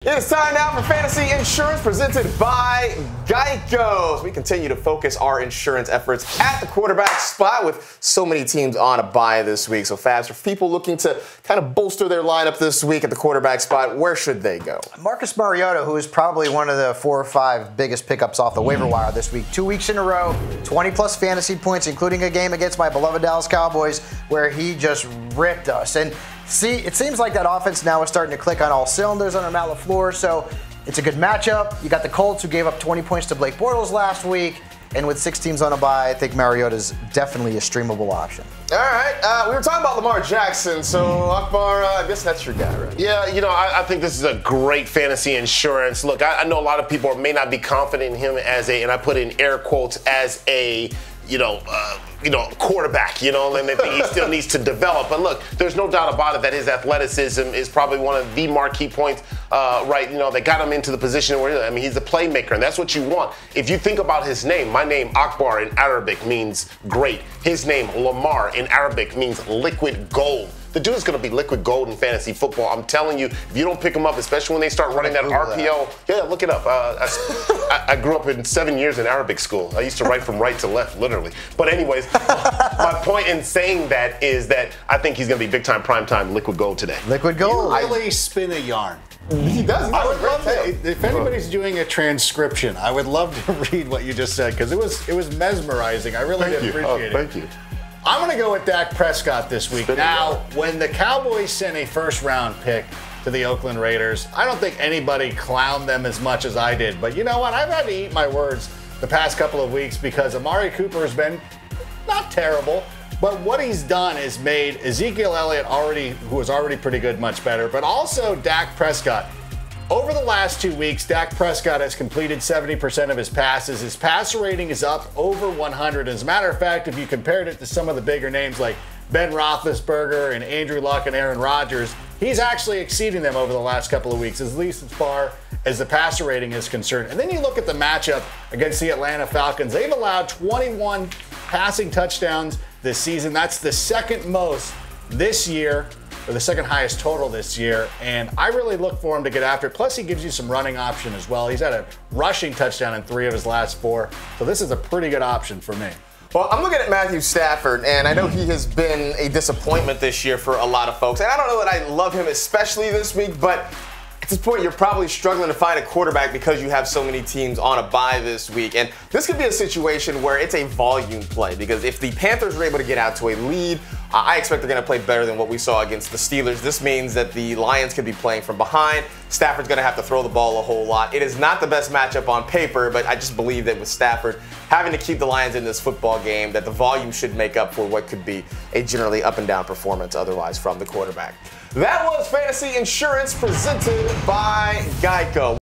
It is time now for Fantasy Insurance presented by Geico. So we continue to focus our insurance efforts at the quarterback spot with so many teams on a bye this week. So Fabs, for people looking to kind of bolster their lineup this week at the quarterback spot, where should they go? Marcus Mariota, who is probably one of the 4 or 5 biggest pickups off the waiver wire this week. 2 weeks in a row, 20-plus fantasy points, including a game against my beloved Dallas Cowboys where he just ripped us. And see, it seems like that offense now is starting to click on all cylinders under Matt LaFleur, so it's a good matchup. You got the Colts, who gave up 20 points to Blake Bortles last week, and with 6 teams on a bye, I think Mariota's definitely a streamable option. All right, we were talking about Lamar Jackson, so Akbar, I guess that's your guy, right? Yeah, I think this is a great fantasy insurance. Look, I know a lot of people may not be confident in him as and I put in air quotes, as a quarterback, and they think he still needs to develop. But look, there's no doubt about it that his athleticism is probably one of the marquee points, that got him into the position where, he's a playmaker, and that's what you want. If you think about his name, my name, Akbar, in Arabic means great. His name, Lamar, in Arabic means liquid gold. The dude's going to be liquid gold in fantasy football. I'm telling you, if you don't pick him up, especially when they start running that RPO. Yeah, look it up. I grew up in 7 years in Arabic school. I used to write from right to left, literally. But anyways, my point in saying that is that I think he's going to be big-time, prime-time liquid gold today. Liquid gold. You really spin a yarn. He does. I would love to. If anybody's doing a transcription, I would love to read what you just said, because it was mesmerizing. I really did appreciate it. Thank you. I'm going to go with Dak Prescott this week. Now, when the Cowboys sent a first-round pick to the Oakland Raiders, I don't think anybody clowned them as much as I did. But you know what? I've had to eat my words the past couple of weeks because Amari Cooper has been not terrible. But what he's done is made Ezekiel Elliott, who was already pretty good, much better. But also Dak Prescott. Over the last 2 weeks, Dak Prescott has completed 70% of his passes. His passer rating is up over 100. As a matter of fact, if you compared it to some of the bigger names like Ben Roethlisberger and Andrew Luck and Aaron Rodgers, he's actually exceeding them over the last couple of weeks, at least as far as the passer rating is concerned. And then you look at the matchup against the Atlanta Falcons. They've allowed 21 passing touchdowns this season. That's the second most this year, or the second highest total this year, and I really look for him to get after it. Plus, he gives you some running option as well. He's had a rushing touchdown in 3 of his last 4, so this is a pretty good option for me. Well, I'm looking at Matthew Stafford, and I know he has been a disappointment this year for a lot of folks, and I don't know that I love him especially this week, but at this point, you're probably struggling to find a quarterback because you have so many teams on a bye this week. And this could be a situation where it's a volume play, because if the Panthers are able to get out to a lead, I expect they're going to play better than what we saw against the Steelers. This means that the Lions could be playing from behind. Stafford's going to have to throw the ball a whole lot. It is not the best matchup on paper, but I just believe that with Stafford having to keep the Lions in this football game, that the volume should make up for what could be a generally up and down performance otherwise from the quarterback. That was Fantasy Insurance presented by Geico.